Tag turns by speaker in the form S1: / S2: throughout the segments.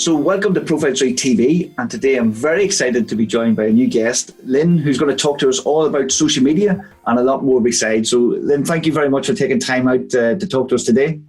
S1: So welcome to ProfileTree TV, and today I'm very excited to be joined by a new guest, Lynne, who's going to talk to us all about social media and a lot more besides. So Lynne, thank you very much for taking time out to talk to us today.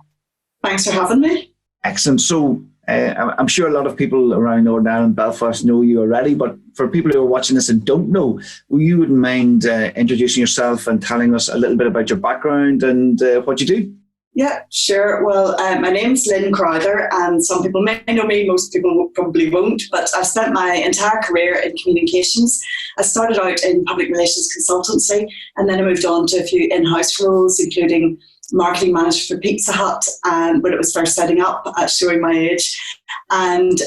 S2: Thanks for having me.
S1: Excellent. So I'm sure a lot of people around Northern Ireland, Belfast, know you already, but for people who are watching this and don't know, you wouldn't mind introducing yourself and telling us a little bit about your background and what you do?
S2: Yeah, sure. Well, my name's Lynne Crowther, and some people may know me, most people probably won't, but I've spent my entire career in communications. I started out in public relations consultancy, and then I moved on to a few in-house roles, including marketing manager for Pizza Hut when it was first setting up, showing my age, and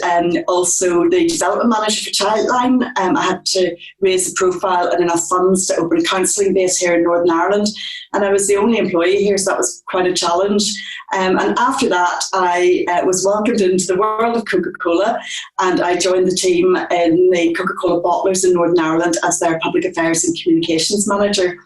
S2: also the development manager for Childline. I had to raise the profile and enough funds to open a counselling base here in Northern Ireland, and I was the only employee here, so that was quite a challenge. And after that, I was welcomed into the world of Coca-Cola, and I joined the team in the Coca-Cola bottlers in Northern Ireland as their public affairs and communications manager.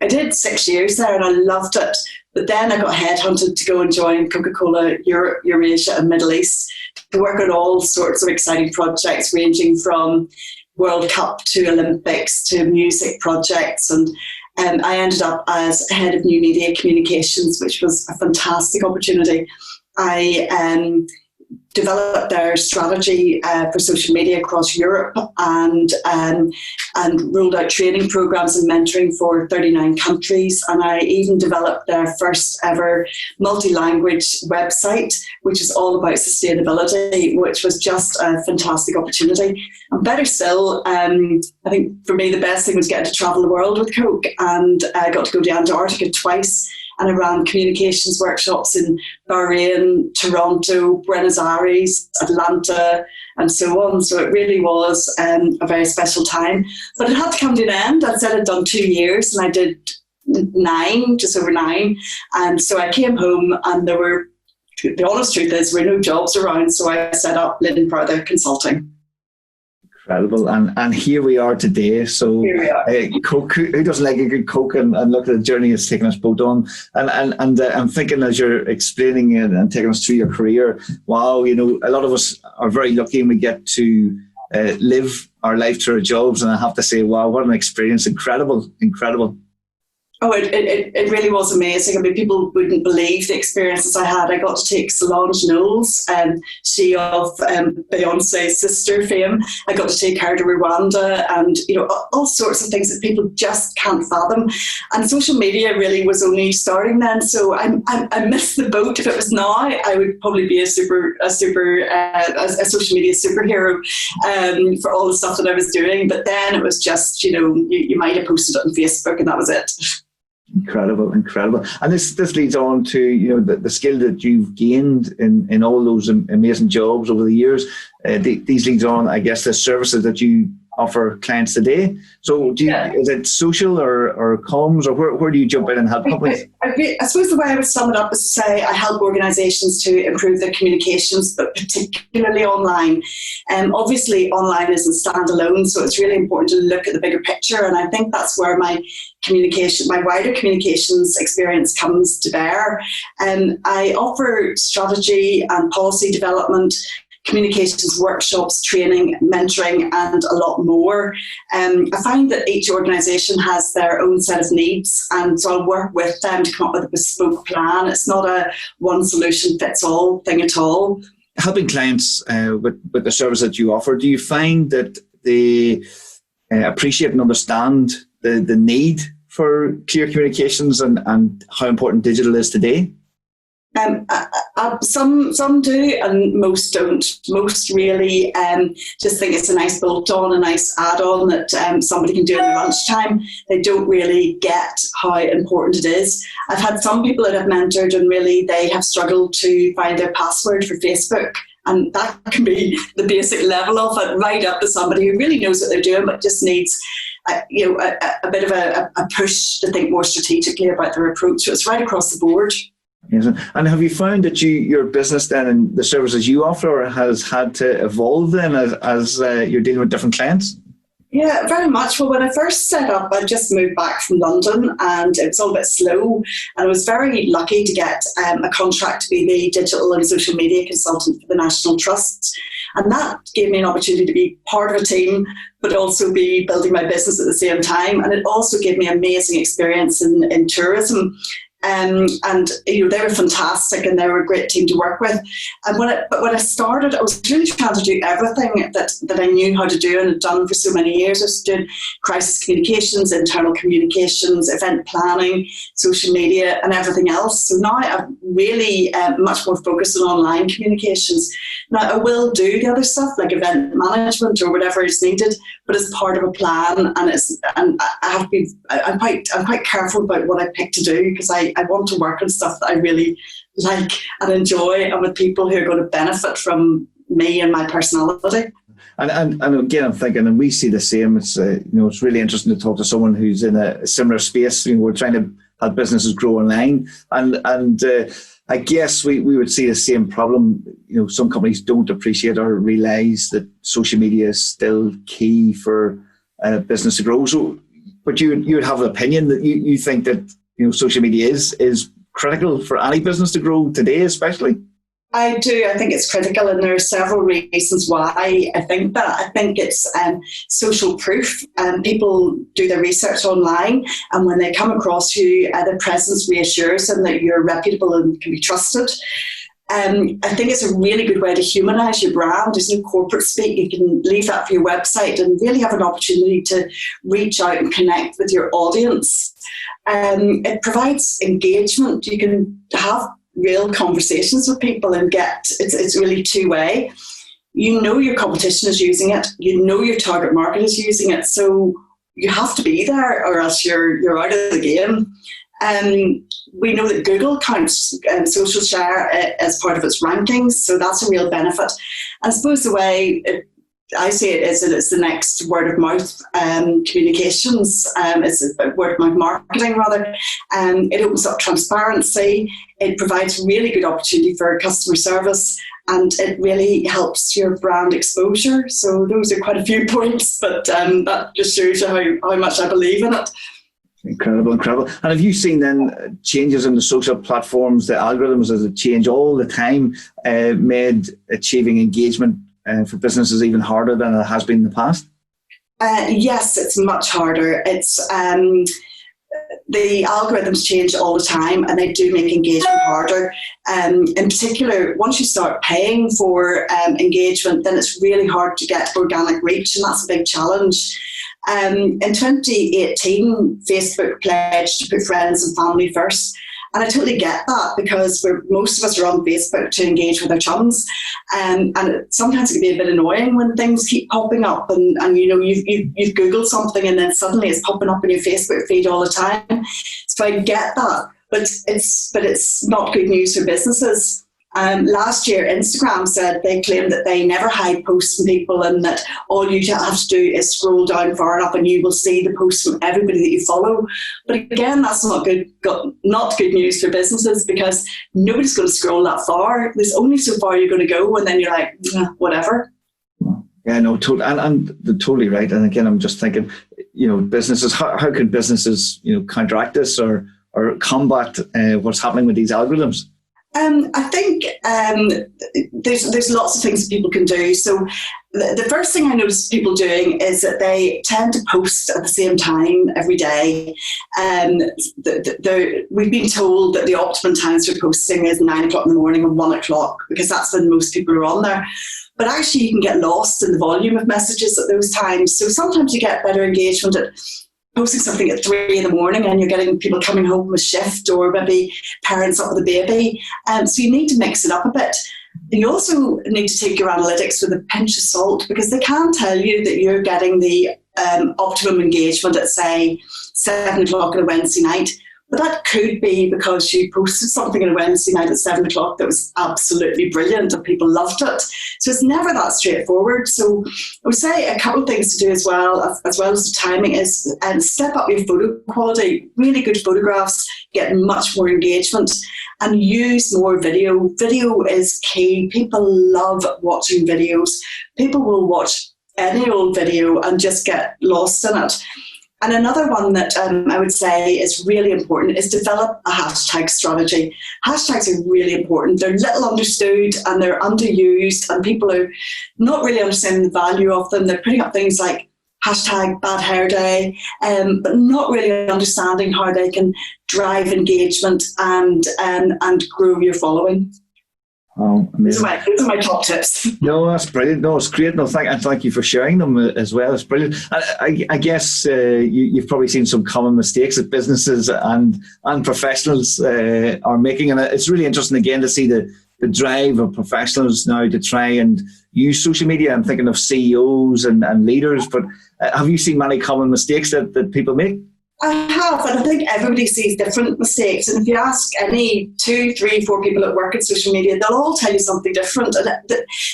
S2: I did 6 years there and I loved it. But then I got headhunted to go and join Coca-Cola Europe, Eurasia and Middle East to work on all sorts of exciting projects ranging from World Cup to Olympics to music projects. And I ended up as head of new media communications, which was a fantastic opportunity. I developed their strategy for social media across Europe and rolled out training programs and mentoring for 39 countries. And I even developed their first ever multi-language website, which is all about sustainability, which was just a fantastic opportunity. And better still, I think for me, the best thing was getting to travel the world with Coke. And I got to go to Antarctica twice. And I ran communications workshops in Bahrain, Toronto, Buenos Aires, Atlanta, and so on. So it really was a very special time. But it had to come to an end. I said I'd done 2 years and I did 9, just over 9. And so I came home and the honest truth is, there were no jobs around. So I set up Lynne Crowther Consulting.
S1: Incredible. And here we are today. So Coke, who doesn't like a good Coke, and look at the journey it's taken us both on. And I'm thinking as you're explaining it and taking us through your career, wow, you know, a lot of us are very lucky and we get to live our life through our jobs. And I have to say, wow, what an experience. Incredible.
S2: Oh, it really was amazing. I mean, people wouldn't believe the experiences I had. I got to take Solange Knowles, she of Beyonce's sister fame. I got to take her to Rwanda, and you know, all sorts of things that people just can't fathom. And social media really was only starting then, so I missed the boat. If it was now, I would probably be a social media superhero for all the stuff that I was doing. But then it was just, you know, you might have posted it on Facebook, and that was it.
S1: Incredible. And this leads on to, you know, the skill that you've gained in all those amazing jobs over the years. These leads on, I guess, the services that you offer clients today. So is it social or comms, or where do you jump in and help companies?
S2: I suppose the way I would sum it up is to say I help organisations to improve their communications, but particularly online. Obviously, online isn't standalone, so it's really important to look at the bigger picture, and I think that's where my wider communications experience comes to bear. I offer strategy and policy development, communications workshops, training, mentoring, and a lot more. I find that each organisation has their own set of needs, and so I'll work with them to come up with a bespoke plan. It's not a one solution fits all thing at all.
S1: Helping clients with the service that you offer, do you find that they appreciate and understand the need for clear communications and how important digital is today?
S2: Some do and most don't. Most really just think it's a nice bolt-on, a nice add-on that somebody can do in their lunchtime. They don't really get how important it is. I've had some people that I've mentored and really they have struggled to find their password for Facebook. And that can be the basic level of it, right up to somebody who really knows what they're doing but just needs a bit of a push to think more strategically about their approach. So it's right across the board.
S1: Yes. And have you found that your business then and the services you offer has had to evolve then as you're dealing with different clients?
S2: Yeah, very much. Well, when I first set up, I just moved back from London and it was all a bit slow. And I was very lucky to get a contract to be the digital and social media consultant for the National Trust. And that gave me an opportunity to be part of a team, but also be building my business at the same time. And it also gave me amazing experience in tourism. And they were fantastic, and they were a great team to work with. And when I started, I was really trying to do everything that I knew how to do and had done for so many years. I was doing crisis communications, internal communications, event planning, social media, and everything else. So now I'm really much more focused on online communications. Now I will do the other stuff like event management or whatever is needed, but as part of a plan. And I'm quite careful about what I pick to do, because I want to work on stuff that I really like and enjoy, and with people who are going to benefit from me and my personality.
S1: And again, I'm thinking, and we see the same. It's it's really interesting to talk to someone who's in a similar space. We're trying to help businesses grow online, and I guess we would see the same problem. Some companies don't appreciate or realise that social media is still key for business to grow. So, but you would have an opinion that you think that social media is critical for any business to grow today, especially?
S2: I do. I think it's critical, and there are several reasons why I think that. I think it's social proof. People do their research online, and when they come across you, their presence reassures them that you're reputable and can be trusted. I think it's a really good way to humanise your brand. There's no corporate speak. You can leave that for your website and really have an opportunity to reach out and connect with your audience. It provides engagement. You can have real conversations with people and it's really two-way. Your competition is using it. Your target market is using it. So you have to be there, or else you're out of the game. We know that Google counts social share as part of its rankings, so that's a real benefit. I suppose the way I see it is that it's the next word of mouth communications. It's word of mouth marketing, rather. It opens up transparency. It provides really good opportunity for customer service, and it really helps your brand exposure. So those are quite a few points, but that just shows you how much I believe in it.
S1: Incredible. And have you seen then changes in the social platforms, the algorithms as it change all the time, made achieving engagement for businesses even harder than it has been in the past?
S2: Yes, it's much harder. It's the algorithms change all the time, and they do make engagement harder. In particular, once you start paying for engagement, then it's really hard to get organic reach, and that's a big challenge. In 2018, Facebook pledged to put friends and family first. And I totally get that, because most of us are on Facebook to engage with our chums. And sometimes it can be a bit annoying when things keep popping up and you've Googled something and then suddenly it's popping up in your Facebook feed all the time. So I get that, but it's not good news for businesses. Last year, Instagram said they claimed that they never hide posts from people, and that all you have to do is scroll down far enough and you will see the posts from everybody that you follow. But again, that's not good news for businesses, because nobody's going to scroll that far. There's only so far you're going to go, and then you're like, whatever.
S1: Yeah, no, and they're totally right. And again, I'm just thinking, businesses, how could businesses, counteract this or combat what's happening with these algorithms?
S2: I think there's lots of things that people can do. So the first thing I notice people doing is that they tend to post at the same time every day. We've been told that the optimum times for posting is 9 o'clock in the morning and 1 o'clock, because that's when most people are on there. But actually you can get lost in the volume of messages at those times. So sometimes you get better engagement at posting something at 3 in the morning and you're getting people coming home from a shift, or maybe parents up with a baby. So you need to mix it up a bit. And you also need to take your analytics with a pinch of salt, because they can tell you that you're getting the optimum engagement at, say, 7 o'clock on a Wednesday night. But that could be because you posted something on a Wednesday night at 7 o'clock that was absolutely brilliant and people loved it. So it's never that straightforward. So I would say a couple of things to do as well as the timing is step up your photo quality. Really good photographs get much more engagement, and use more video. Video is key. People love watching videos. People will watch any old video and just get lost in it. And another one that I would say is really important is develop a hashtag strategy. Hashtags are really important. They're little understood and they're underused, and people are not really understanding the value of them. They're putting up things like hashtag bad hair day, but not really understanding how they can drive engagement and grow your following.
S1: Oh,
S2: those are my top tips.
S1: No, that's brilliant. No, it's great. No, thank you for sharing them as well. It's brilliant. I guess you've probably seen some common mistakes that businesses and professionals are making, and it's really interesting again to see the drive of professionals now to try and use social media. I'm thinking of CEOs and leaders, but have you seen many common mistakes that people make?
S2: I have, and I think everybody sees different mistakes. And if you ask any 2, 3, 4 people that work in social media, they'll all tell you something different. And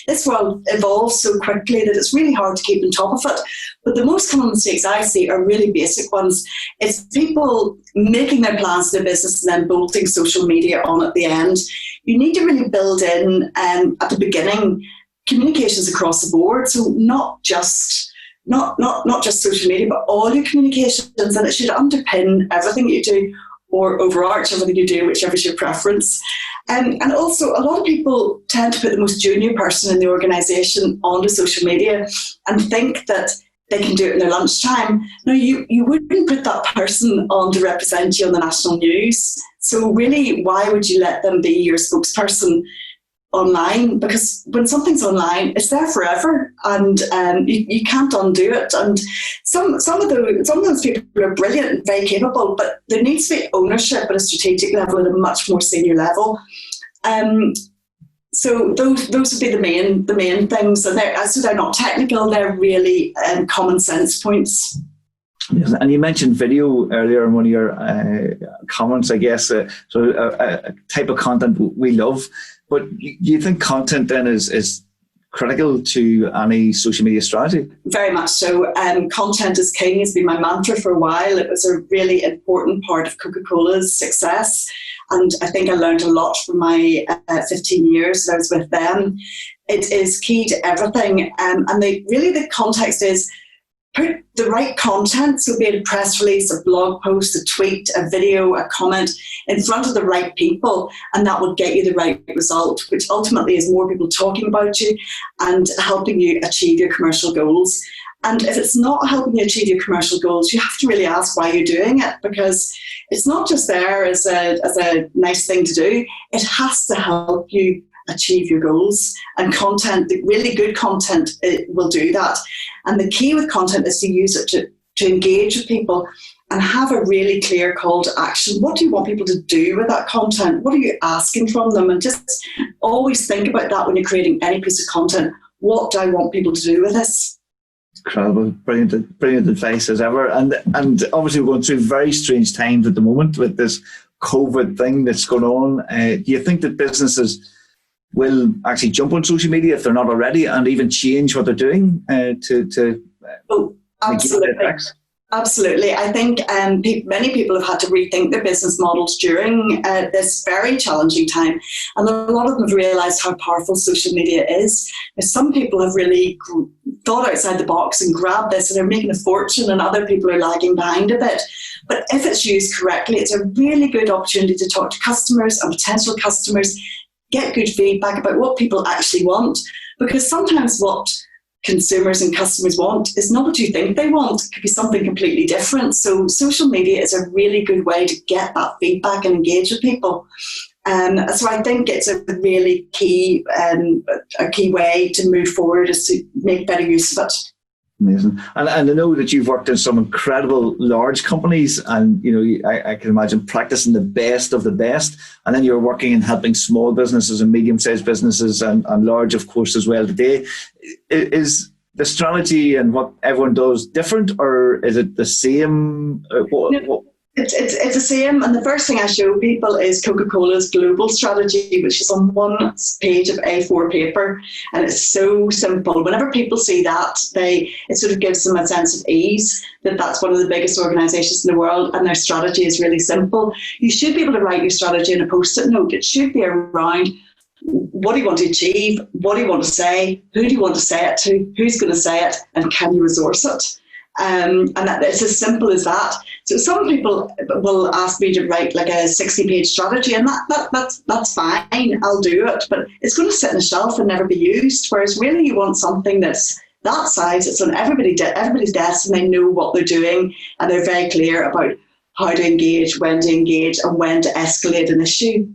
S2: this world evolves so quickly that it's really hard to keep on top of it. But the most common mistakes I see are really basic ones. It's people making their plans for their business and then bolting social media on at the end. You need to really build in at the beginning communications across the board. So not just social media, but all your communications, and it should underpin everything you do or overarch everything you do, whichever is your preference. And also, a lot of people tend to put the most junior person in the organisation onto social media and think that they can do it in their lunchtime. No, you wouldn't put that person on to represent you on the national news. So really, why would you let them be your spokesperson online? Because when something's online, it's there forever, and you can't undo it. And some of those people are brilliant and very capable, but there needs to be ownership at a strategic level, at a much more senior level. So those would be the main things, and they're not technical. They're really common sense points.
S1: And you mentioned video earlier in one of your comments, I guess. So a type of content we love. But do you think content then is critical to any social media strategy? Very
S2: much so. Content is king has been my mantra for a while. It was a really important part of Coca-Cola's success. And I think I learned a lot from my 15 years that I was with them. It is key to everything. And the context is put the right content, so be it a press release, a blog post, a tweet, a video, a comment, in front of the right people, and that will get you the right result, which ultimately is more people talking about you and helping you achieve your commercial goals. And if it's not helping you achieve your commercial goals, you have to really ask why you're doing it, because it's not just there as a nice thing to do. It has to help you achieve your goals, and content, the really good content, it will do that. And the key with content is to use it to engage with people and have a really clear call to action. What do you want people to do with that content? What are you asking from them? And just always think about that when you're creating any piece of content. What do I want people to do with this?
S1: Incredible, brilliant advice as ever. And obviously we're going through very strange times at the moment with this COVID thing that's going on. Do you think that businesses will actually jump on social media if they're not already, and even change what they're doing to
S2: absolutely. Absolutely. I think many people have had to rethink their business models during this very challenging time. And a lot of them have realised how powerful social media is. Some people have really thought outside the box and grabbed this, and they're making a fortune, and other people are lagging behind a bit. But if it's used correctly, it's a really good opportunity to talk to customers and potential customers, get good feedback about what people actually want. Because sometimes what consumers and customers want is not what you think they want. It could be something completely different. So social media is a really good way to get that feedback and engage with people. So I think it's a really key way to move forward, is to make better use of it.
S1: Amazing. And I know that you've worked in some incredible large companies, and I can imagine practicing the best of the best, and then you're working and helping small businesses and medium-sized businesses and large, of course, as well today. Is the strategy and what everyone does different, or is it the same?
S2: It's the same, and the first thing I show people is Coca-Cola's global strategy, which is on one page of A4 paper, and it's so simple. Whenever people see that, it sort of gives them a sense of ease that that's one of the biggest organisations in the world, and their strategy is really simple. You should be able to write your strategy in a post-it note. It should be around what do you want to achieve, what do you want to say, who do you want to say it to, who's going to say it, and can you resource it? And it's as simple as that. So some people will ask me to write like a 60-page strategy, and that's fine, I'll do it, but it's going to sit on a shelf and never be used. Whereas really you want something that's that size, it's on everybody's desk, and they know what they're doing, and they're very clear about how to engage, when to engage, and when to escalate an issue.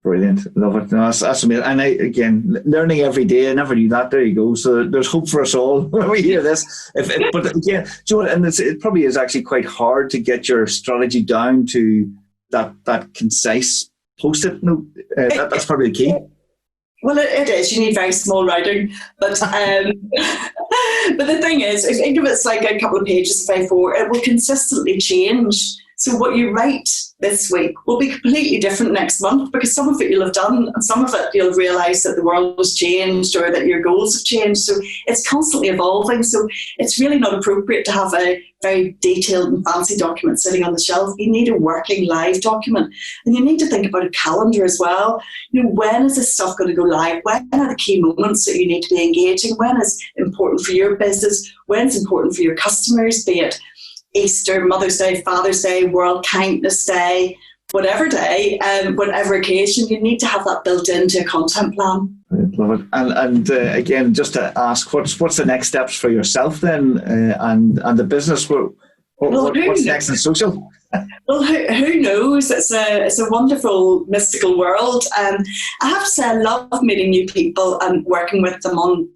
S1: Brilliant. Love it. No, that's amazing. And again, learning every day. I never knew that. There you go. So there's hope for us all when we hear this. But again, Joe, and it probably is actually quite hard to get your strategy down to that concise post-it note. That's probably the key.
S2: Well, it is. You need very small writing, but but the thing is, if it's like a couple of pages of A4, it will consistently change. So what you write this week will be completely different next month, because some of it you'll have done, and some of it you'll realise that the world has changed or that your goals have changed. So it's constantly evolving. So it's really not appropriate to have a very detailed and fancy document sitting on the shelf. You need a working live document, and you need to think about a calendar as well. You know, when is this stuff going to go live? When are the key moments that you need to be engaging? When is important for your business? When is important for your customers? Be it Easter, Mother's Day, Father's Day, World Kindness Day, whatever day, whatever occasion, you need to have that built into a content plan.
S1: I love it. And again, just to ask, what's the next steps for yourself then, and the business? What's next in social?
S2: Well, who knows? It's a wonderful, mystical world. I have to say, I love meeting new people and working with them on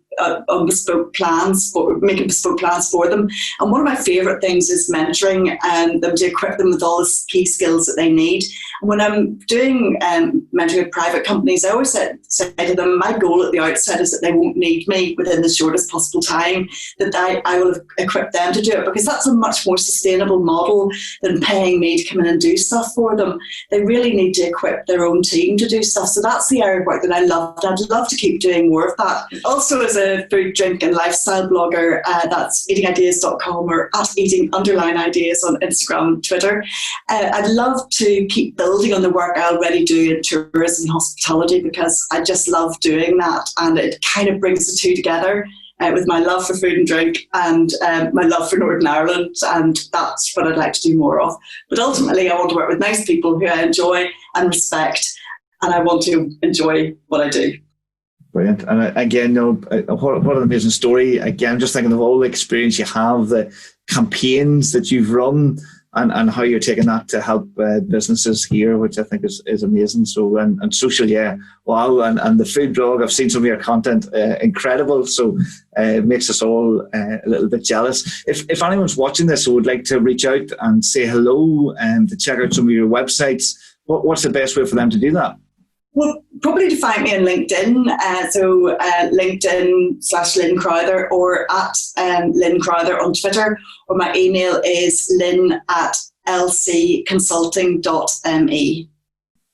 S2: bespoke plans, making bespoke plans for them. And one of my favourite things is mentoring them to equip them with all the key skills that they need. And when I'm doing mentoring of private companies, I always say to them, my goal at the outset is that they won't need me within the shortest possible time, that I will equip them to do it, because that's a much more sustainable model than paying me to come in and do stuff for them. They really need to equip their own team to do stuff. So that's the area of work that I loved. I'd love to keep doing more of that. Also, as a food, drink and lifestyle blogger, that's eatingideas.com or at eating_ideas on Instagram and Twitter. I'd love to keep building on the work I already do in tourism and hospitality, because I just love doing that, and it kind of brings the two together. With my love for food and drink and my love for Northern Ireland, and that's what I'd like to do more of. But ultimately, I want to work with nice people who I enjoy and respect, and I want to enjoy what I do.
S1: Brilliant. And again, what an amazing story. Again, just thinking of all the experience you have, the campaigns that you've run, and how you're taking that to help businesses here, which I think is amazing. So, and social, yeah, wow. And the food blog, I've seen some of your content, incredible. So it makes us all a little bit jealous. If anyone's watching this who would like to reach out and say hello and to check out some of your websites, what's the best way for them to do that?
S2: Well, probably to find me on LinkedIn. LinkedIn/Lynne Crowther, or at Lynne Crowther on Twitter, or my email is lynn@lcconsulting.me.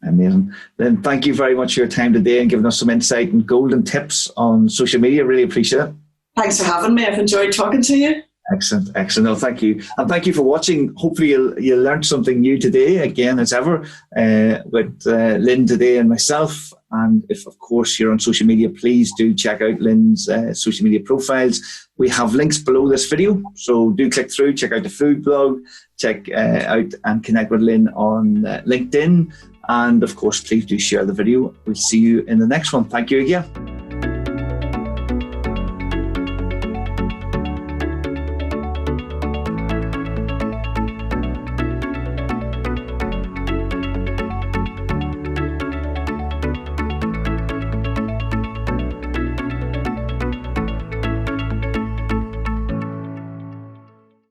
S1: Amazing. Lynne, thank you very much for your time today and giving us some insight and golden tips on social media. Really appreciate it. Thanks for having me. I've enjoyed talking to you. Excellent. No, thank you. And thank you for watching. Hopefully you learned something new today, again, as ever, with Lynne today and myself. And if, of course, you're on social media, please do check out Lynne's social media profiles. We have links below this video, so do click through, check out the food blog, check out and connect with Lynne on LinkedIn. And, of course, please do share the video. We'll see you in the next one. Thank you again.